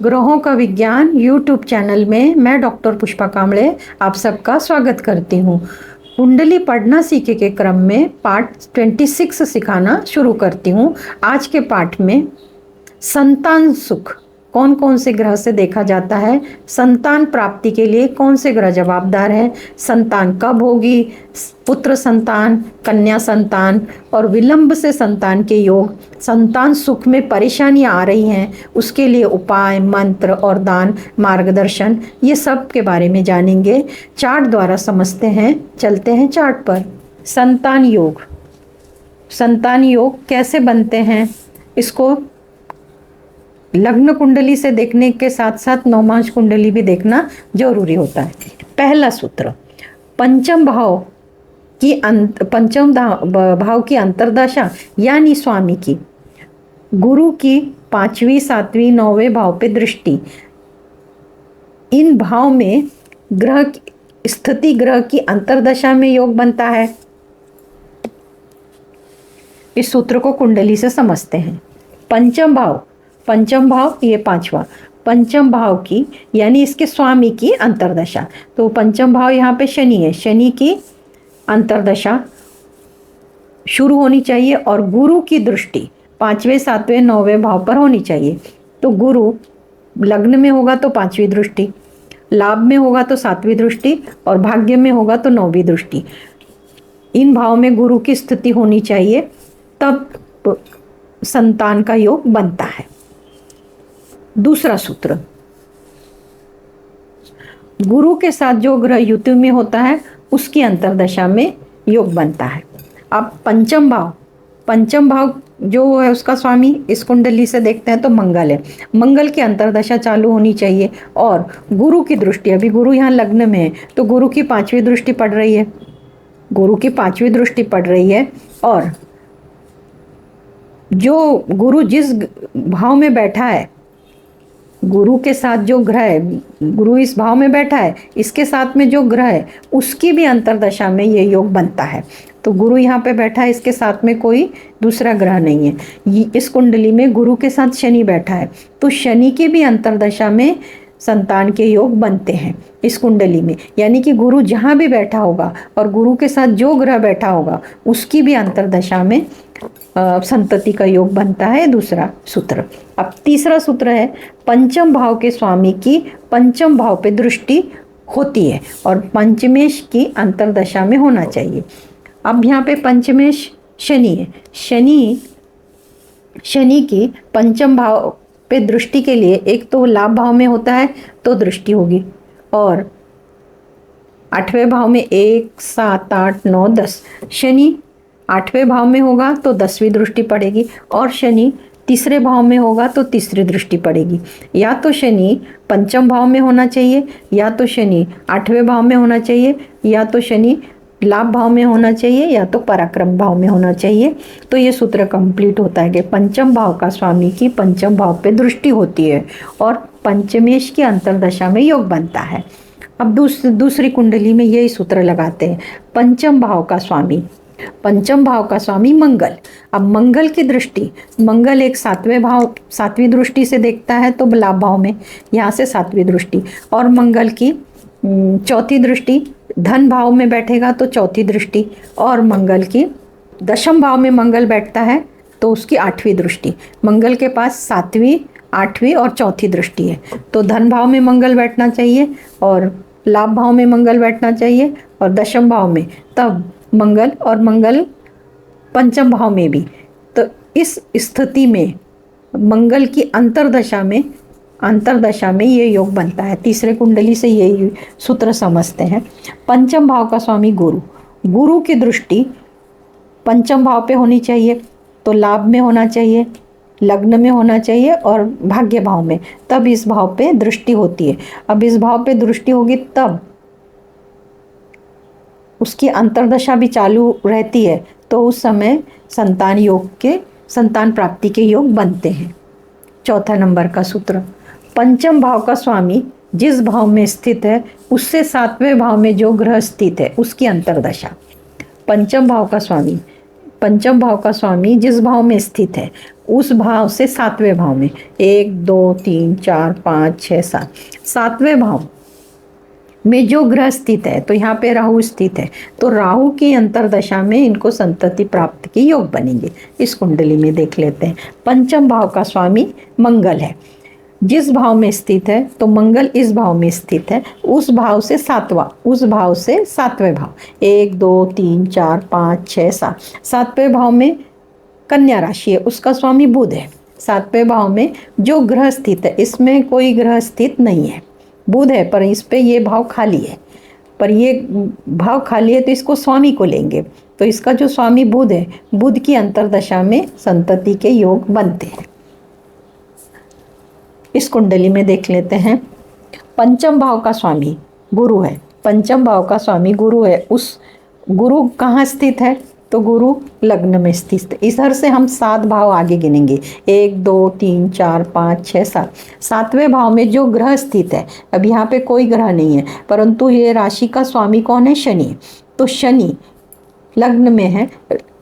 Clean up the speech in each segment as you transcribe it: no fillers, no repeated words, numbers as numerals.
ग्रहों का विज्ञान यूट्यूब चैनल में मैं डॉक्टर पुष्पा कामड़े आप सबका स्वागत करती हूँ। कुंडली पढ़ना सीखे के क्रम में पार्ट 26 सिखाना शुरू करती हूँ। आज के पाठ में संतान सुख कौन कौन से ग्रह से देखा जाता है, संतान प्राप्ति के लिए कौन से ग्रह जवाबदार है, संतान कब होगी, पुत्र संतान, कन्या संतान और विलंब से संतान के योग, संतान सुख में परेशानियां आ रही हैं उसके लिए उपाय, मंत्र और दान, मार्गदर्शन, ये सब के बारे में जानेंगे। चार्ट द्वारा समझते हैं। चलते हैं चार्ट पर। संतान योग, संतान योग कैसे बनते हैं, इसको लग्न कुंडली से देखने के साथ साथ नवमांश कुंडली भी देखना जरूरी होता है। पहला सूत्र, पंचम भाव की अंतर्दशा यानी स्वामी की, गुरु की 5वीं 7वीं 9वें भाव पे दृष्टि, इन भाव में ग्रह की स्थिति, ग्रह की अंतर्दशा में योग बनता है। इस सूत्र को कुंडली से समझते हैं। पंचम भाव ये 5वां, पंचम भाव की यानी इसके स्वामी की अंतर्दशा, तो पंचम भाव यहाँ पे शनि है, शनि की अंतर्दशा शुरू होनी चाहिए और गुरु की दृष्टि 5वें 7वें 9वें भाव पर होनी चाहिए। तो गुरु लग्न में होगा तो 5वीं दृष्टि, लाभ में होगा तो 7वीं दृष्टि और भाग्य में होगा तो 9वीं दृष्टि। इन भाव में गुरु की स्थिति होनी चाहिए, तब संतान का योग बनता है। दूसरा सूत्र, गुरु के साथ जो ग्रह युति में होता है उसकी अंतर्दशा में योग बनता है। अब पंचम भाव जो है उसका स्वामी इस कुंडली से देखते हैं तो मंगल है, मंगल की अंतर्दशा चालू होनी चाहिए और गुरु की दृष्टि, अभी गुरु यहाँ लग्न में है तो गुरु की 5वीं दृष्टि पड़ रही है, गुरु की 5वीं दृष्टि पड़ रही है और जो गुरु जिस भाव में बैठा है, गुरु के साथ जो ग्रह है, गुरु इस भाव में बैठा है, इसके साथ में जो ग्रह है उसकी भी अंतर्दशा में ये योग बनता है। तो गुरु यहाँ पे बैठा है, इसके साथ में कोई दूसरा ग्रह नहीं है। इस कुंडली में गुरु के साथ शनि बैठा है तो शनि की भी अंतर्दशा में संतान के योग बनते हैं इस कुंडली में, यानी कि गुरु जहाँ भी बैठा होगा और गुरु के साथ जो ग्रह बैठा होगा उसकी भी अंतर्दशा में संतति का योग बनता है। दूसरा सूत्र। अब तीसरा सूत्र है, पंचम भाव के स्वामी की पंचम भाव पे दृष्टि होती है और पंचमेश की अंतर्दशा में होना चाहिए। अब यहाँ पे पंचमेश शनि है, शनि की पंचम भाव पे दृष्टि के लिए एक तो लाभ भाव में होता है तो दृष्टि होगी और 8वें भाव में 1 7 8 9 10, शनि 8वें भाव में होगा तो 10वीं दृष्टि पड़ेगी और शनि तीसरे भाव में होगा तो तीसरी दृष्टि पड़ेगी। या तो शनि पंचम भाव में होना चाहिए, या तो शनि 8वें भाव में होना चाहिए, या तो शनि लाभ भाव में होना चाहिए, या तो पराक्रम भाव में होना चाहिए। तो ये सूत्र कंप्लीट होता है कि पंचम भाव का स्वामी की पंचम भाव पे दृष्टि होती है और पंचमेश की अंतर्दशा में योग बनता है। अब दूसरी कुंडली में यही सूत्र लगाते हैं। पंचम भाव का स्वामी मंगल। अब मंगल की दृष्टि, मंगल एक 7वें भाव 7वीं दृष्टि से देखता है तो लाभ भाव में, यहाँ से 7वीं दृष्टि, और मंगल की 4थी दृष्टि धन भाव में बैठेगा तो 4थी दृष्टि, और मंगल की 10वें भाव में मंगल बैठता है तो उसकी 8वीं दृष्टि। मंगल के पास 7वीं 8वीं और 4थी दृष्टि है, तो धन भाव में मंगल बैठना चाहिए और लाभ भाव में मंगल बैठना चाहिए और 10वें भाव में तब मंगल, और मंगल पंचम भाव में भी। तो इस स्थिति में मंगल की अंतर्दशा में ये योग बनता है। तीसरे कुंडली से यही सूत्र समझते हैं। पंचम भाव का स्वामी गुरु की दृष्टि पंचम भाव पे होनी चाहिए तो लाभ में होना चाहिए, लग्न में होना चाहिए और भाग्य भाव में, तब इस भाव पे दृष्टि होती है। अब इस भाव पे दृष्टि होगी तब उसकी अंतर्दशा भी चालू रहती है तो उस समय संतान प्राप्ति के योग बनते हैं। चौथा नंबर का सूत्र, पंचम भाव का स्वामी जिस भाव में स्थित है उससे 7वें भाव में जो ग्रह स्थित है उसकी अंतर्दशा। पंचम भाव का स्वामी पंचम भाव का स्वामी जिस भाव में स्थित है उस भाव से सातवें भाव में, 1 2 3 4 5 6 7, सातवें भाव में जो ग्रह स्थित है, तो यहाँ पे राहु स्थित है, तो राहु की अंतरदशा में इनको संतति प्राप्त के योग बनेंगे। इस कुंडली में देख लेते हैं। पंचम भाव का स्वामी मंगल है, जिस भाव में स्थित है, तो मंगल इस भाव में स्थित है, उस भाव से सातवें भाव, 1 2 3 4 5 6 7, सातवें भाव में कन्या राशि है, उसका स्वामी बुध है। सातवें भाव में जो ग्रह स्थित है, इसमें कोई ग्रह स्थित नहीं है, बुध है, पर इस पे ये भाव खाली है, पर ये भाव खाली है तो इसको स्वामी को लेंगे, तो इसका जो स्वामी बुध है, बुध की अंतरदशा में संतति के योग बनते हैं। इस कुंडली में देख लेते हैं। पंचम भाव का स्वामी गुरु है, पंचम भाव का स्वामी गुरु है, उस गुरु कहाँ स्थित है, तो गुरु लग्न में स्थित है। इधर से हम 7 भाव आगे गिनेंगे, 1 2 3 4 5 6 7, सातवें भाव में जो ग्रह स्थित है, अब यहाँ पे कोई ग्रह नहीं है, परंतु ये राशि का स्वामी कौन है, शनि, तो शनि लग्न में है,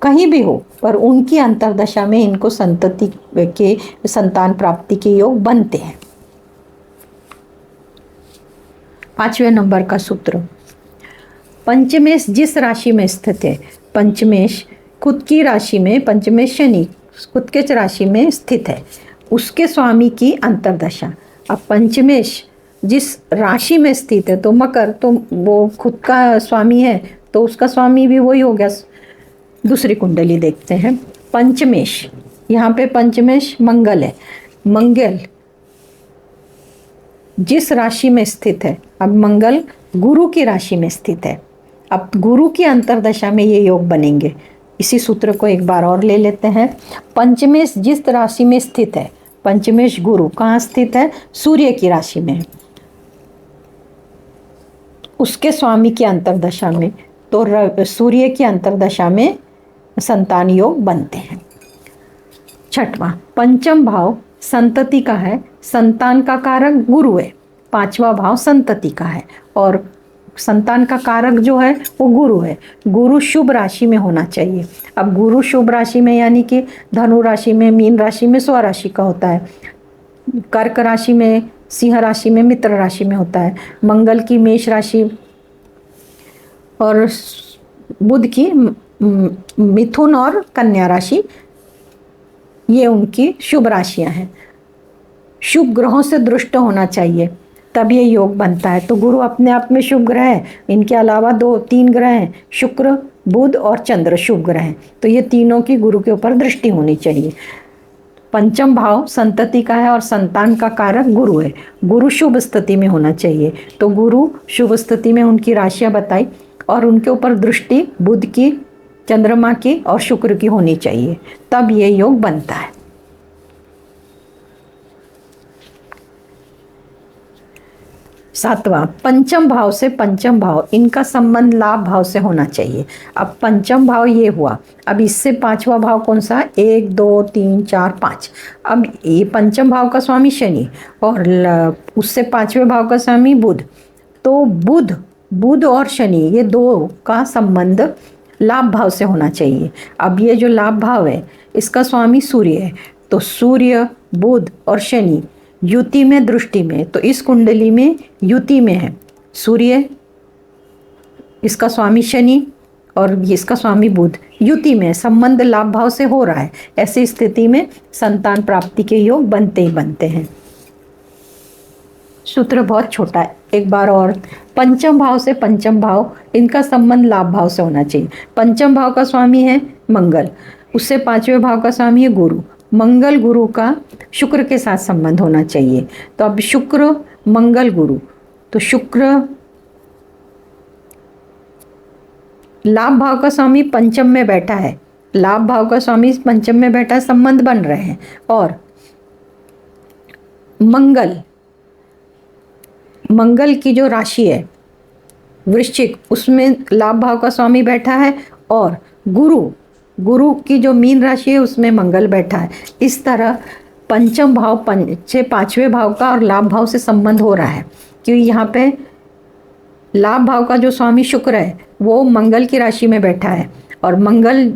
कहीं भी हो पर उनकी अंतरदशा में इनको संतति के संतान प्राप्ति के योग बनते हैं। 5वें नंबर का सूत्र, पंचमेश जिस राशि में स्थित है, पंचमेश खुद की राशि में, पंचमेश शनि खुद के राशि में स्थित है, उसके स्वामी की अंतरदशा। अब पंचमेश जिस राशि में स्थित है, तो मकर, तो वो खुद का स्वामी है, तो उसका स्वामी भी वही हो गया। दूसरी कुंडली देखते हैं। पंचमेश, यहाँ पे पंचमेश मंगल है, मंगल जिस राशि में स्थित है, अब मंगल गुरु की राशि में स्थित है, अब गुरु की अंतरदशा में ये योग बनेंगे। इसी सूत्र को एक बार और ले लेते हैं। पंचमेश जिस राशि में स्थित है, पंचमेश गुरु कहाँ स्थित है, सूर्य की राशि में, उसके स्वामी की अंतरदशा में, तो सूर्य की अंतरदशा में संतान योग बनते हैं। छठवां, पंचम भाव संतति का है, संतान का कारक गुरु है, पांचवा भाव संतति का है, और संतान का कारक जो है वो गुरु है। गुरु शुभ राशि में होना चाहिए। अब गुरु शुभ राशि में यानी कि धनु राशि में, मीन राशि में, स्वराशि का होता है, कर्क राशि में, सिंह राशि में, मित्र राशि में होता है, मंगल की मेष राशि और बुध की मिथुन और कन्या राशि, ये उनकी शुभ राशियां हैं। शुभ ग्रहों से दृष्ट होना चाहिए तब ये योग बनता है। तो गुरु अपने आप में शुभ ग्रह है, इनके अलावा 2-3 ग्रह हैं, शुक्र, बुध और चंद्र शुभ ग्रह हैं, तो ये तीनों की गुरु के ऊपर दृष्टि होनी चाहिए। पंचम भाव संतति का है और संतान का कारक गुरु है। गुरु शुभ स्थिति में होना चाहिए, तो गुरु शुभ स्थिति में उनकी राशियां बताई और उनके ऊपर दृष्टि बुध की, चंद्रमा की और शुक्र की होनी चाहिए, तब ये योग बनता है। सातवां, पंचम भाव से पंचम भाव, इनका संबंध लाभ भाव से होना चाहिए। अब पंचम भाव ये हुआ, अब इससे पांचवा भाव कौन सा, 1 2 3 4 5। अब ये पंचम भाव का स्वामी शनि और उससे पांचवें भाव का स्वामी बुध, तो बुध और शनि ये दो का संबंध लाभ भाव से होना चाहिए। अब ये जो लाभ भाव है इसका स्वामी सूर्य है, तो सूर्य, बुध और शनि युति में, दृष्टि में, तो इस कुंडली में युति में है सूर्य, इसका स्वामी शनि और इसका स्वामी बुध युति में, संबंध लाभ भाव से हो रहा है। ऐसी स्थिति में संतान प्राप्ति के योग बनते ही बनते हैं। सूत्र बहुत छोटा है, एक बार और। पंचम भाव से पंचम भाव, इनका संबंध लाभ भाव से होना चाहिए। पंचम भाव का स्वामी है मंगल, उससे पांचवें भाव का स्वामी है गुरु। मंगल गुरु का शुक्र के साथ संबंध होना चाहिए, तो अब शुक्र मंगल गुरु, तो शुक्र लाभ भाव का स्वामी पंचम में बैठा है, लाभ भाव का स्वामी पंचम में बैठा है, संबंध बन रहे हैं। और मंगल की जो राशि है वृश्चिक, उसमें लाभ भाव का स्वामी बैठा है, और गुरु की जो मीन राशि है उसमें मंगल बैठा है। इस तरह पंचम भाव से पांचवें भाव का और लाभ भाव से संबंध हो रहा है, क्योंकि यहाँ पे लाभ भाव का जो स्वामी शुक्र है वो मंगल की राशि में बैठा है, और मंगल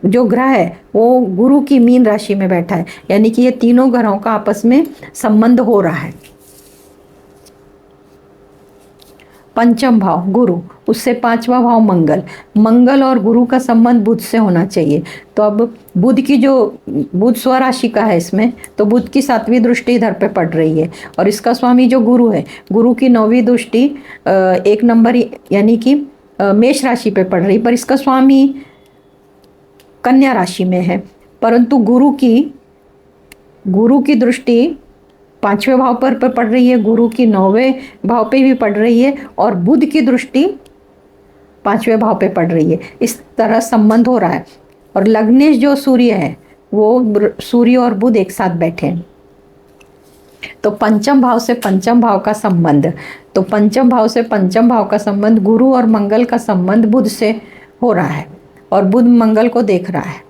जो ग्रह है वो गुरु की मीन राशि में बैठा है, यानी कि ये तीनों ग्रहों का आपस में संबंध हो रहा है। पंचम भाव गुरु, उससे पांचवा भाव मंगल। मंगल और गुरु का संबंध बुध से होना चाहिए। तो अब बुध की जो बुध स्वराशि का है इसमें, तो बुध की 7वीं दृष्टि इधर पे पड़ रही है और इसका स्वामी जो गुरु है, गुरु की 9वीं दृष्टि 1 नंबर यानी कि मेष राशि पे पड़ रही, पर इसका स्वामी कन्या राशि में है। परंतु गुरु की दृष्टि 5वें भाव पर पड़ रही है, गुरु की 9वें भाव पे भी पड़ रही है और बुध की दृष्टि 5वें भाव पे पड़ रही है। इस तरह संबंध हो रहा है। और लग्नेश जो सूर्य है वो सूर्य और बुध एक साथ बैठे हैं, तो पंचम भाव से पंचम भाव का संबंध, तो पंचम भाव से पंचम भाव का संबंध गुरु और मंगल का संबंध बुध से हो रहा है और बुध मंगल को देख रहा है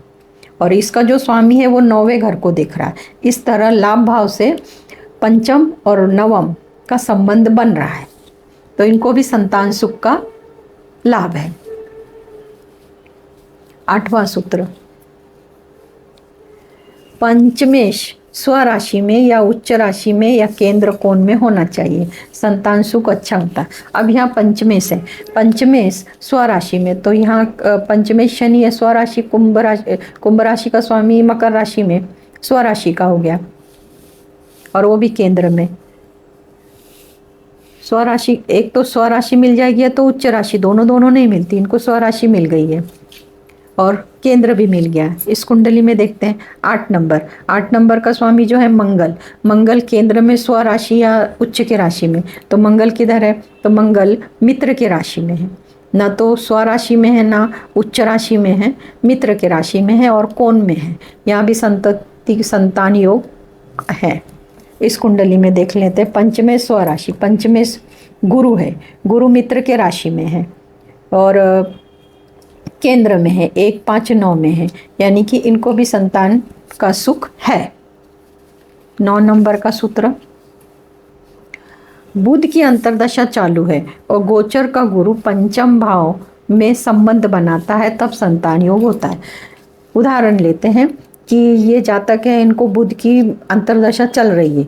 और इसका जो स्वामी है वो 9वें घर को देख रहा है। इस तरह लाभ भाव से पंचम और नवम का संबंध बन रहा है, तो इनको भी संतान सुख का लाभ है। 8वां सूत्र, पंचमेश स्वराशि में या उच्च राशि में या केंद्र कोण में होना चाहिए, संतान सुख अच्छा होता है। अब यहाँ पंचमेश है, पंचमेश स्वराशि में, तो यहाँ पंचमेश शनि है, स्वराशि कुंभ राशि का स्वामी मकर राशि में स्वराशि का हो गया और वो भी केंद्र में। स्वराशि, एक तो स्वराशि मिल जाएगी तो उच्च राशि, दोनों नहीं मिलती, इनको स्वराशि मिल गई है और केंद्र भी मिल गया। इस कुंडली में देखते हैं 8 नंबर का स्वामी जो है मंगल केंद्र में स्वराशि या उच्च के राशि में, तो मंगल किधर है, तो मंगल मित्र के राशि में है, ना तो स्वराशि में है ना उच्च राशि में है, मित्र के राशि में है और कोण में है। यहाँ भी संतान योग है। इस कुंडली में देख लेते हैं पंचमेश स्वराशि, पंचमेश गुरु है, गुरु मित्र के राशि में है और केंद्र में है, 1 5 9 में है, यानी कि इनको भी संतान का सुख है। 9 नंबर का सूत्र, बुध की अंतर्दशा चालू है और गोचर का गुरु पंचम भाव में संबंध बनाता है, तब संतान योग होता है। उदाहरण लेते हैं कि ये जातक है, इनको बुध की अंतर्दशा चल रही है,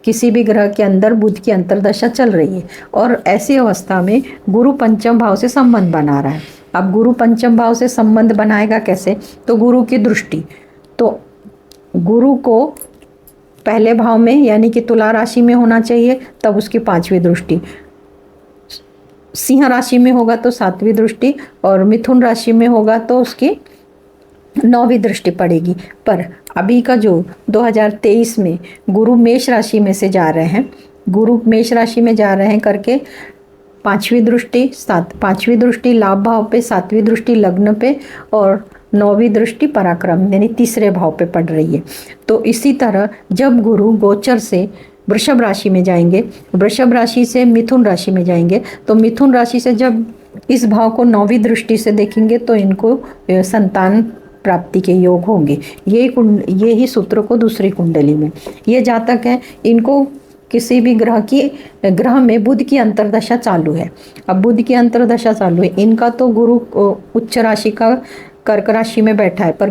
किसी भी ग्रह के अंदर बुध की अंतर्दशा चल रही है और ऐसी अवस्था में गुरु पंचम भाव से संबंध बना रहा है। अब गुरु पंचम भाव से संबंध बनाएगा कैसे, तो गुरु की दृष्टि, तो गुरु को पहले भाव में यानी कि तुला राशि में होना चाहिए, तब उसकी 5वीं दृष्टि, सिंह राशि में होगा तो 7वीं दृष्टि और मिथुन राशि में होगा तो उसकी 9वीं दृष्टि पड़ेगी। पर अभी का जो 2023 में गुरु मेष राशि में से जा रहे हैं, गुरु मेष राशि में जा रहे हैं करके 5वीं दृष्टि लाभ भाव पे, 7वीं दृष्टि लग्न पे और 9वीं दृष्टि पराक्रम यानी तीसरे भाव पे पड़ रही है। तो इसी तरह जब गुरु गोचर से वृषभ राशि में जाएंगे, वृषभ राशि से मिथुन राशि में जाएंगे, तो मिथुन राशि से जब इस भाव को 9वीं दृष्टि से देखेंगे तो इनको संतान प्राप्ति के योग होंगे। ये ही सूत्र को दूसरी कुंडली में, ये जातक है, इनको किसी भी ग्रह में बुध की अंतर्दशा चालू है। अब बुध की अंतर्दशा चालू है, इनका तो गुरु उच्च राशि का कर्क राशि में बैठा है, पर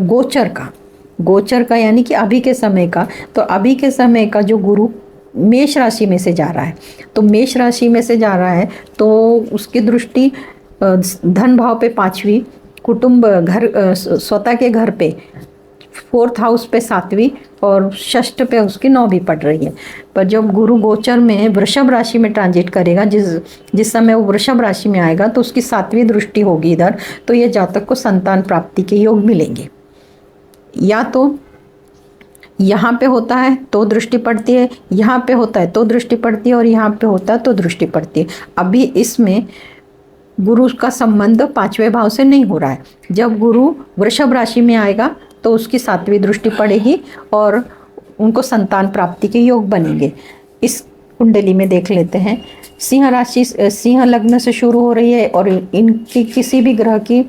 गोचर का यानी कि अभी के समय का, तो अभी के समय का जो गुरु मेष राशि में से जा रहा है, तो मेष राशि में से जा रहा है तो उसकी दृष्टि धन भाव पे 5वीं, कुटुंब घर स्वतः के घर पे 4th हाउस पे 7वीं और षष्ठ पे उसकी 9वीं पड़ रही है। पर जब गुरु गोचर में वृषभ राशि में ट्रांजिट करेगा, जिस समय वो वृषभ राशि में आएगा तो उसकी 7वीं दृष्टि होगी इधर, तो ये जातक को संतान प्राप्ति के योग मिलेंगे। या तो यहाँ पे होता है तो दृष्टि पड़ती है, यहाँ पे होता है तो दृष्टि पड़ती है और यहाँ पे होता है तो दृष्टि पड़ती है। अभी इसमें गुरु का संबंध 5वें भाव से नहीं हो रहा है। जब गुरु वृषभ राशि में आएगा तो उसकी 7वीं दृष्टि पड़ेगी और उनको संतान प्राप्ति के योग बनेंगे। इस कुंडली में देख लेते हैं, सिंह राशि सिंह लग्न से शुरू हो रही है और इनकी किसी भी ग्रह की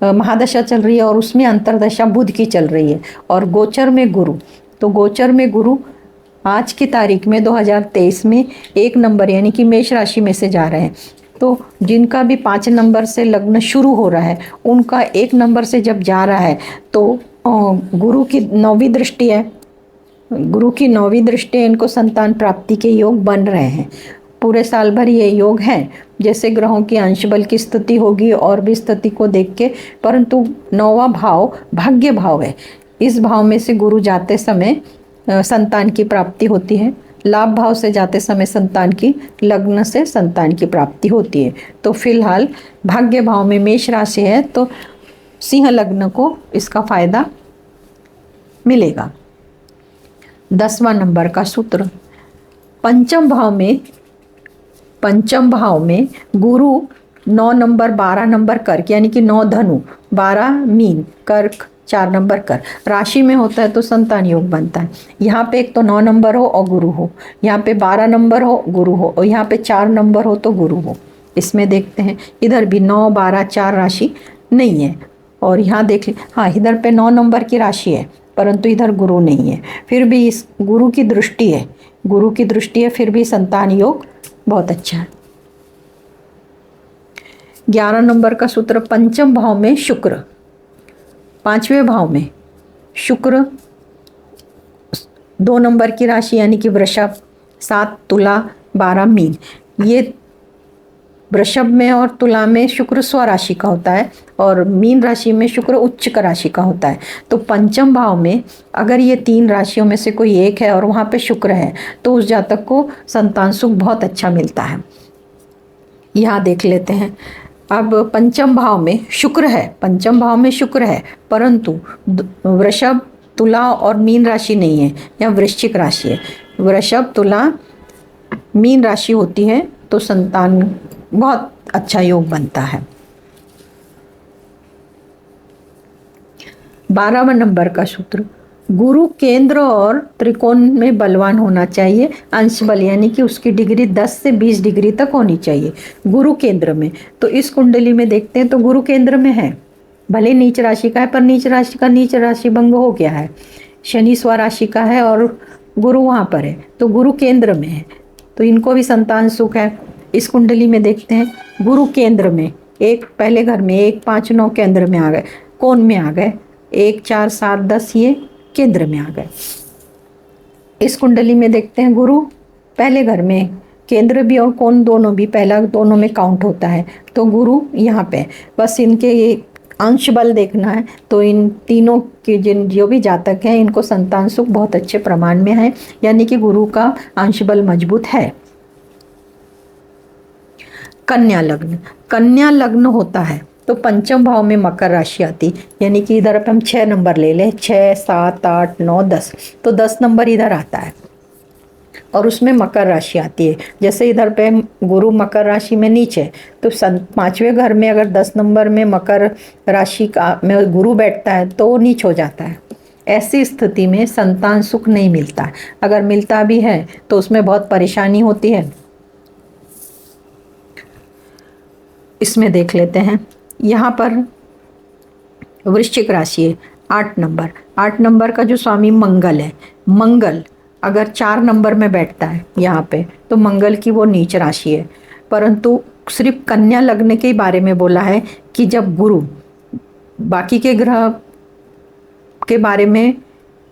महादशा चल रही है और उसमें अंतर्दशा बुध की चल रही है और गोचर में गुरु, तो गोचर में गुरु आज की तारीख में 2023 में 1 नंबर यानी कि मेष राशि में से जा रहे हैं। तो जिनका भी 5 नंबर से लग्न शुरू हो रहा है उनका 1 नंबर से जब जा रहा है तो गुरु की 9वीं दृष्टि है, गुरु की 9वीं दृष्टि इनको संतान प्राप्ति के योग बन रहे हैं। पूरे साल भर ये योग हैं। जैसे ग्रहों की अंश बल की स्थिति होगी और भी स्थिति को देख के, परंतु 9वां भाव भाग्य भाव है। इस भाव में से गुरु जाते समय संतान की प्राप्ति होती है। लाभ भाव से जाते समय संतान की, लग्न से संतान की प्राप्ति होती है। तो फिलहाल भाग्य भाव में मेष राशि है तो सिंह लग्न को इसका फायदा मिलेगा। 10वां नंबर का सूत्र, पंचम भाव में गुरु 9 नंबर 12 नंबर कर्क यानी कि 9 धनु 12 मीन कर्क 4 नंबर कर राशि में होता है तो संतान योग बनता है। यहाँ पे एक तो 9 नंबर हो और गुरु हो, यहाँ पे 12 नंबर हो गुरु हो, और यहाँ पे 4 नंबर हो तो गुरु हो। इसमें देखते हैं इधर भी 9 12 4 राशि नहीं है, और यहाँ देख हाँ इधर पे 9 नंबर की राशि है परंतु इधर गुरु नहीं है। फिर भी इस गुरु की दृष्टि है, गुरु की दृष्टि है, फिर भी संतान योग बहुत अच्छा है। 11 नंबर का सूत्र, पंचम भाव में शुक्र, 5वें भाव में शुक्र 2 नंबर की राशि यानी कि वृषभ, 7 तुला 12 मीन। ये वृषभ में और तुला में शुक्र स्वराशि का होता है और मीन राशि में शुक्र उच्च का राशि का होता है। तो पंचम भाव में अगर ये 3 राशियों में से कोई एक है और वहाँ पे शुक्र है तो उस जातक को संतान सुख बहुत अच्छा मिलता है। यहाँ देख लेते हैं। अब पंचम भाव में शुक्र है, पंचम भाव में शुक्र है परंतु वृषभ तुला और मीन राशि नहीं है, या वृश्चिक राशि है। वृषभ तुला मीन राशि होती है तो संतान बहुत अच्छा योग बनता है। 12वां नंबर का सूत्र, गुरु केंद्र और त्रिकोण में बलवान होना चाहिए। अंश बल यानी कि उसकी डिग्री 10 से 20 डिग्री तक होनी चाहिए गुरु केंद्र में। तो इस कुंडली में देखते हैं तो गुरु केंद्र में है, भले नीच राशि का है पर नीच राशि का नीच राशि भंग हो गया है। शनि स्वराशि का है और गुरु वहाँ पर है तो गुरु केंद्र में है तो इनको भी संतान सुख है। इस कुंडली में देखते हैं गुरु केंद्र में, एक पहले घर में 1 5 9 केंद्र में आ गए, कोण में आ गए, 1 4 7 10 ये केंद्र में आ गए। इस कुंडली में देखते हैं गुरु पहले घर में, केंद्र भी और कोण दोनों भी, पहला दोनों में काउंट होता है तो गुरु यहाँ पे। बस इनके ये अंश बल देखना है तो इन तीनों के जो भी जातक हैं इनको संतान सुख बहुत अच्छे प्रमाण में है, यानी कि गुरु का अंश बल मजबूत है। कन्या लग्न, कन्या लग्न होता है तो पंचम भाव में मकर राशि आती, यानी कि इधर हम 6 नंबर ले लें, 6 7 8 9 10, तो 10 नंबर इधर आता है और उसमें मकर राशि आती है। जैसे इधर पे गुरु मकर राशि में नीचे तो 5वें घर में अगर 10 नंबर में मकर राशि का में गुरु बैठता है तो नीच हो जाता है। ऐसी स्थिति में संतान सुख नहीं मिलता, अगर मिलता भी है तो उसमें बहुत परेशानी होती है। इसमें देख लेते हैं, यहाँ पर वृश्चिक राशि है 8 नंबर, 8 नंबर का जो स्वामी मंगल है, मंगल अगर 4 नंबर में बैठता है यहाँ पे तो मंगल की वो नीच राशि है। परंतु सिर्फ कन्या लग्न के बारे में बोला है कि जब गुरु, बाकी के ग्रह के बारे में,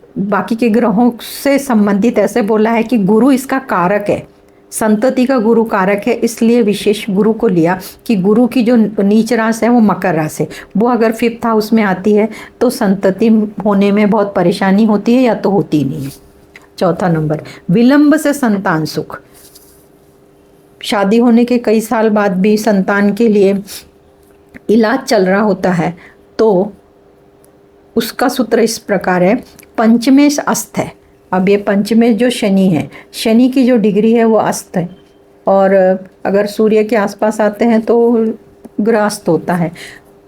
बाकी के ग्रहों से संबंधित ऐसे बोला है कि गुरु इसका कारक है, संतति का गुरु कारक है, इसलिए विशेष गुरु को लिया कि गुरु की जो नीच राशि है वो मकर राशि है, वो अगर 5th हाउस में आती है तो संतति होने में बहुत परेशानी होती है या तो होती ही नहीं है। 4था नंबर, विलंब से संतान सुख, शादी होने के कई साल बाद भी संतान के लिए इलाज चल रहा होता है तो उसका सूत्र इस प्रकार है, पंचमेश अस्त है। अब ये पंचमेश जो शनि है, शनि की जो डिग्री है वो अस्त है, और अगर सूर्य के आसपास आते हैं तो ग्रह अस्त होता है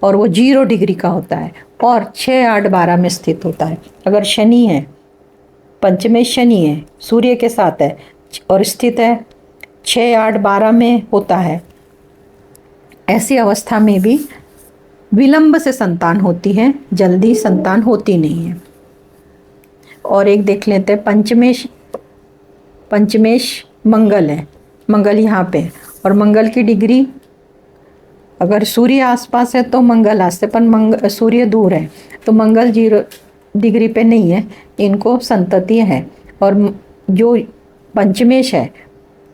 और वो 0 डिग्री का होता है और 6 8 12 में स्थित होता है। अगर शनि है, पंचमेश शनि है, सूर्य के साथ है और स्थित है 6 8 12 में होता है, ऐसी अवस्था में भी विलंब से संतान होती है, जल्दी संतान होती नहीं है। और एक देख लेते हैं, पंचमेश मंगल है, मंगल यहाँ पे, और मंगल की डिग्री अगर सूर्य आसपास है तो मंगल आस्ते, पर सूर्य दूर है तो मंगल 0 डिग्री पे नहीं है, इनको संतति है। और जो पंचमेश है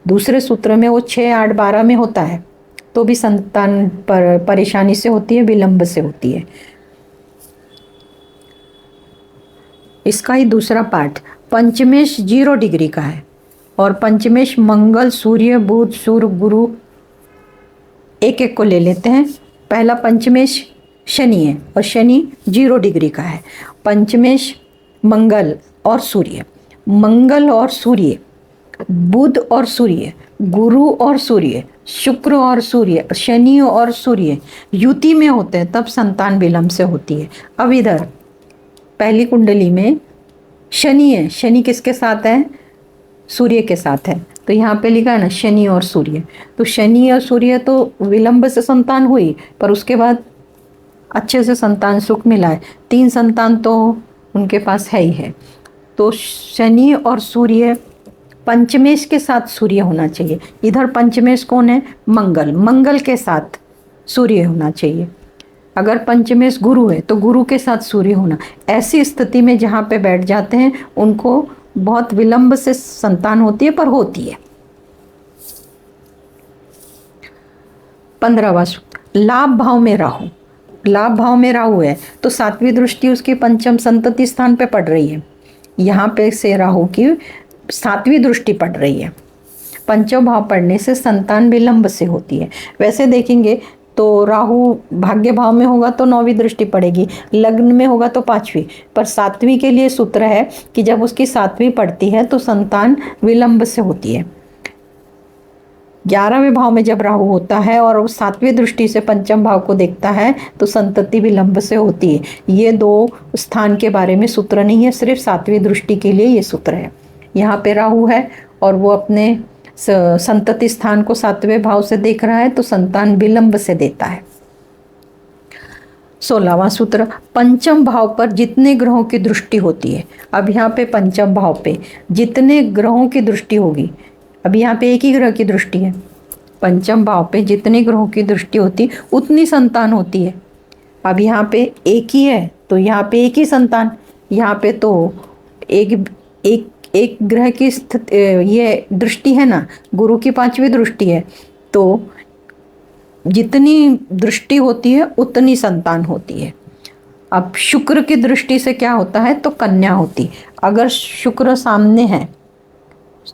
दूसरे सूत्र में वो 6, 8, 12 में होता है तो भी संतान पर परेशानी से होती है, विलंब से होती है। इसका ही दूसरा पार्ट, पंचमेश 0 डिग्री का है और पंचमेश मंगल, सूर्य, बुध, शुक्र, गुरु, एक एक को ले लेते हैं। पहला पंचमेश शनि है और शनि 0 डिग्री का है। पंचमेश मंगल और सूर्य, मंगल और सूर्य, बुध और सूर्य, गुरु और सूर्य, शुक्र और सूर्य, शनि और सूर्य युति में होते हैं तब संतान विलंब से होती है। अब इधर पहली कुंडली में शनि है, शनि किसके साथ है? सूर्य के साथ है, तो यहाँ पे लिखा है ना शनि और सूर्य। तो शनि और सूर्य तो विलंब से संतान हुई, पर उसके बाद अच्छे से संतान सुख मिला है, 3 संतान तो उनके पास है ही है। तो शनि और सूर्य, पंचमेश के साथ सूर्य होना चाहिए। इधर पंचमेश कौन है? मंगल, मंगल के साथ सूर्य होना चाहिए। अगर पंचमेश गुरु है तो गुरु के साथ सूर्य होना। ऐसी स्थिति में जहाँ पे बैठ जाते हैं उनको बहुत विलंब से संतान होती है, पर होती है। 15वां सूत्र, लाभ भाव में राहु। लाभ भाव में राहु है तो 7वीं दृष्टि उसकी पंचम संतति स्थान पे पड़ रही है। यहाँ पे से राहु की 7वीं दृष्टि पड़ रही है। पंचम भाव पढ़ने से संतान विलंब से होती है। वैसे देखेंगे तो राहु भाग्य भाव में होगा तो 9वीं दृष्टि पड़ेगी, लग्न में होगा तो 5वीं, पर 7वीं के लिए सूत्र है कि जब उसकी 7वीं पड़ती है तो संतान विलंब से होती है। 11वें भाव में जब राहु होता है और वो 7वीं दृष्टि से पंचम भाव को देखता है तो संतति विलंब से होती है। ये 2 स्थान के बारे में सूत्र नहीं है, सिर्फ 7वीं दृष्टि के लिए ये सूत्र है। यहाँ पे राहु है और वो अपने संतति स्थान को 7वें भाव से देख रहा है तो संतान विलंब से देता है। 16वां सूत्र, पंचम भाव पर जितने ग्रहों की दृष्टि होती है। अब यहाँ पे पंचम भाव पे जितने ग्रहों की दृष्टि होगी, अब यहाँ पे एक ही ग्रह की दृष्टि है, पंचम भाव पे जितने ग्रहों की दृष्टि होती उतनी संतान होती है। अब यहाँ पे एक ही है तो यहाँ पे एक ही संतान, यहाँ पे तो एक ग्रह की स्थिति, ये दृष्टि है ना, गुरु की 5वीं दृष्टि है, तो जितनी दृष्टि होती है उतनी संतान होती है। अब शुक्र की दृष्टि से क्या होता है तो कन्या होती। अगर शुक्र सामने है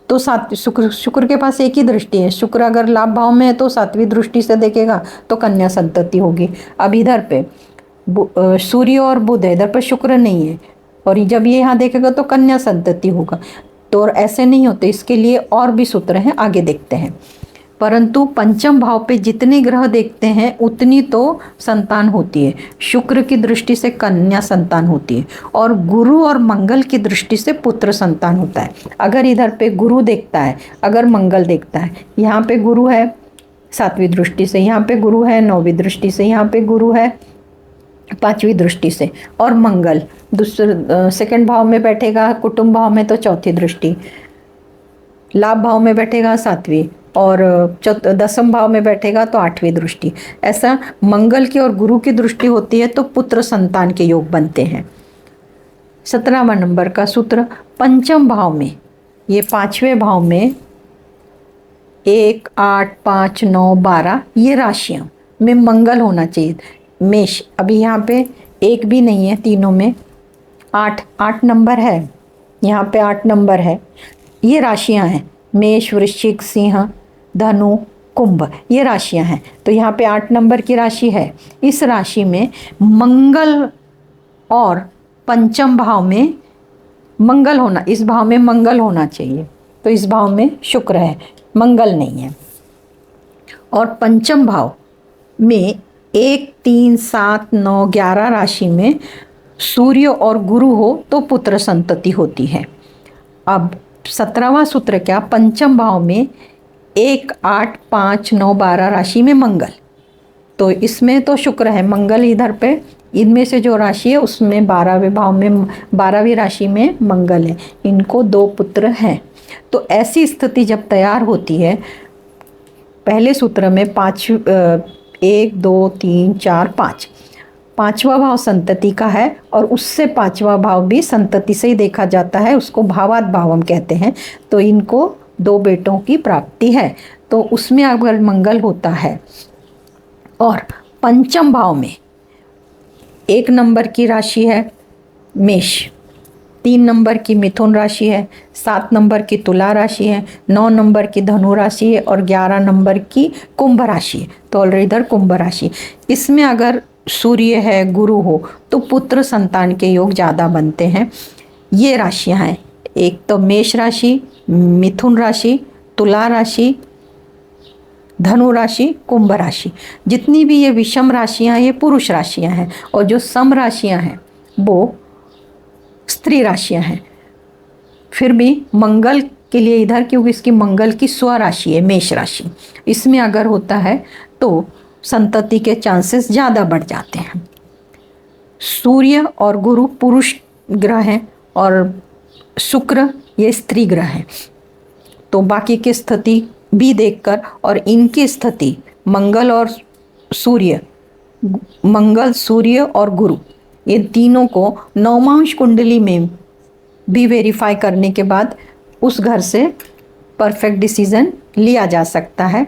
तो शुक्र के पास एक ही दृष्टि है, शुक्र अगर लाभ भाव में है तो 7वीं दृष्टि से देखेगा तो कन्या संतति होगी। अब इधर पे सूर्य और बुध है, इधर पर शुक्र नहीं है और जब ये यहाँ देखेगा तो कन्या संतति होगा। तो और ऐसे नहीं होते, इसके लिए और भी सूत्र हैं, आगे देखते हैं। परंतु पंचम भाव पे जितने ग्रह देखते हैं उतनी तो संतान होती है। शुक्र की दृष्टि से कन्या संतान होती है और गुरु और मंगल की दृष्टि से पुत्र संतान होता है। अगर इधर पे गुरु देखता है, अगर मंगल देखता है, यहाँ पे गुरु है 7वीं दृष्टि से, यहाँ पे गुरु है 9वीं दृष्टि से, यहाँ पे गुरु है 5वीं दृष्टि से, और मंगल सेकंड भाव में बैठेगा, कुटुंब भाव में तो 4थी दृष्टि, लाभ भाव में बैठेगा 7वीं, और 10वें भाव में बैठेगा तो 8वीं दृष्टि। ऐसा मंगल की और गुरु की दृष्टि होती है तो पुत्र संतान के योग बनते हैं। 17वां नंबर का सूत्र, पंचम भाव में, ये 5वें भाव में 1, 8, 5, 9, 12 ये राशियां में मंगल होना चाहिए। मेष, अभी यहाँ पे 1 भी नहीं है, तीनों में 8 नंबर है, यहाँ पे 8 नंबर है। ये राशियां हैं, मेष, वृश्चिक, सिंह, धनु, कुंभ, ये राशियां हैं। तो यहाँ पे 8 नंबर की राशि है। इस राशि में मंगल और पंचम भाव में मंगल होना, इस भाव में मंगल होना चाहिए, तो इस भाव में शुक्र है, मंगल नहीं है। और पंचम भाव में 1, 3, 7, 9, 11 राशि में सूर्य और गुरु हो तो पुत्र संतति होती है। अब 17वां सूत्र क्या, पंचम भाव में 1, 8, 5, 9, 12 राशि में मंगल, तो इसमें तो शुक्र है, मंगल इधर पे, इनमें से जो राशि है उसमें 12वें भाव में 12वीं राशि में मंगल है, इनको 2 पुत्र हैं। तो ऐसी स्थिति जब तैयार होती है, पहले सूत्र में 1 2 3 4 5, पांचवा भाव संतति का है और उससे पांचवा भाव भी संतति से ही देखा जाता है, उसको भावात भावम कहते हैं। तो इनको 2 बेटों की प्राप्ति है। तो उसमें अगर मंगल होता है और पंचम भाव में 1 नंबर की राशि है मेष, 3 नंबर की मिथुन राशि है, 7 नंबर की तुला राशि है, 9 नंबर की धनु राशि है और 11 नंबर की कुंभ राशि है। तो ऑलरेडी इधर कुंभ राशि, इसमें अगर सूर्य है, गुरु हो तो पुत्र संतान के योग ज़्यादा बनते हैं। ये राशियां हैं, एक तो मेष राशि, मिथुन राशि, तुला राशि, धनु राशि, कुंभ राशि। जितनी भी ये विषम राशियां ये पुरुष राशियां हैं और जो सम राशियां हैं वो स्त्री राशियां हैं। फिर भी मंगल के लिए इधर, क्योंकि इसकी मंगल की स्व राशि है मेष राशि, इसमें अगर होता है तो संतति के चांसेस ज़्यादा बढ़ जाते हैं। सूर्य और गुरु पुरुष ग्रह हैं और शुक्र ये स्त्री ग्रह हैं। तो बाकी की स्थिति भी देखकर और इनकी स्थिति मंगल और सूर्य, मंगल सूर्य और गुरु ये तीनों को नवमांश कुंडली में भी वेरीफाई करने के बाद उस घर से परफेक्ट डिसीजन लिया जा सकता है।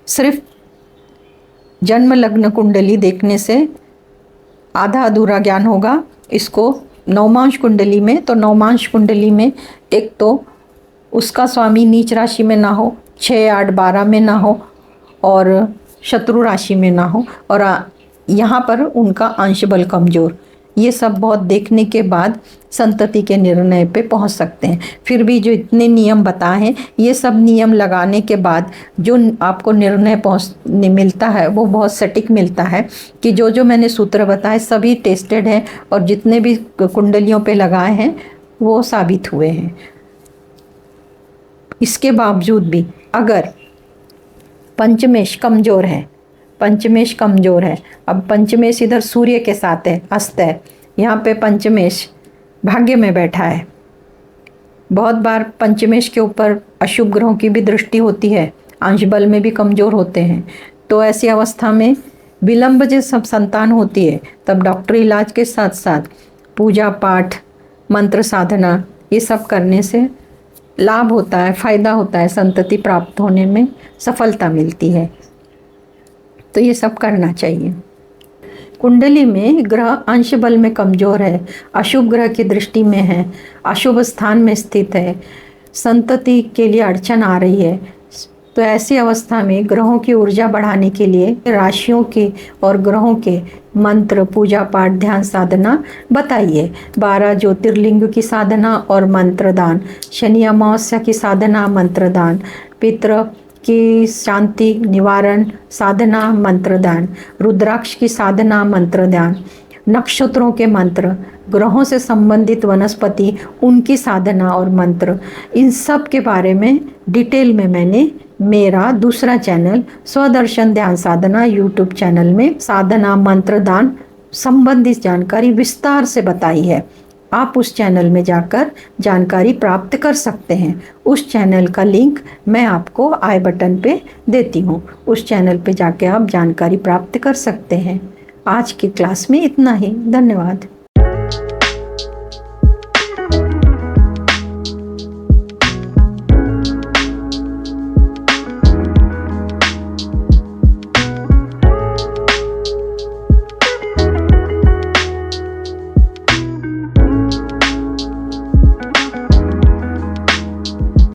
सिर्फ जन्म लग्न कुंडली देखने से आधा अधूरा ज्ञान होगा। इसको नवमांश कुंडली में, तो नवमांश कुंडली में एक तो उसका स्वामी नीच राशि में ना हो, 6 8 12 में ना हो और शत्रु राशि में ना हो और यहाँ पर उनका अंश बल कमज़ोर, ये सब बहुत देखने के बाद संतति के निर्णय पे पहुंच सकते हैं। फिर भी जो इतने नियम बताए हैं ये सब नियम लगाने के बाद जो आपको निर्णय पहुंचने मिलता है वो बहुत सटीक मिलता है कि जो जो मैंने सूत्र बताए सभी टेस्टेड हैं और जितने भी कुंडलियों पे लगाए हैं वो साबित हुए हैं। इसके बावजूद भी अगर पंचमेश कमज़ोर है, पंचमेश कमज़ोर है, अब पंचमेश इधर सूर्य के साथ है, अस्त है, यहाँ पे पंचमेश भाग्य में बैठा है। बहुत बार पंचमेश के ऊपर अशुभ ग्रहों की भी दृष्टि होती है, अंश बल में भी कमज़ोर होते हैं। तो ऐसी अवस्था में विलंब जब संतान होती है तब डॉक्टरी इलाज के साथ साथ पूजा पाठ, मंत्र साधना ये सब करने से लाभ होता है, फ़ायदा होता है, संतति प्राप्त होने में सफलता मिलती है। तो ये सब करना चाहिए। कुंडली में ग्रह अंश बल में कमज़ोर है, अशुभ ग्रह की दृष्टि में है, अशुभ स्थान में स्थित है, संतति के लिए अड़चन आ रही है, तो ऐसी अवस्था में ग्रहों की ऊर्जा बढ़ाने के लिए राशियों के और ग्रहों के मंत्र, पूजा पाठ, ध्यान साधना बताइए। 12 ज्योतिर्लिंग की साधना और मंत्र दान, शनि अमावस्या की साधना, मंत्र दान, पितृ की शांति निवारण साधना, मंत्र दान, रुद्राक्ष की साधना, मंत्र दान, नक्षत्रों के मंत्र, ग्रहों से संबंधित वनस्पति उनकी साधना और मंत्र, इन सब के बारे में डिटेल में मैंने मेरा दूसरा चैनल स्वदर्शन ध्यान साधना यूट्यूब चैनल में साधना, मंत्र दान संबंधित जानकारी विस्तार से बताई है। आप उस चैनल में जाकर जानकारी प्राप्त कर सकते हैं। उस चैनल का लिंक मैं आपको आई बटन पे देती हूँ, उस चैनल पे जाके आप जानकारी प्राप्त कर सकते हैं। आज की क्लास में इतना ही। धन्यवाद।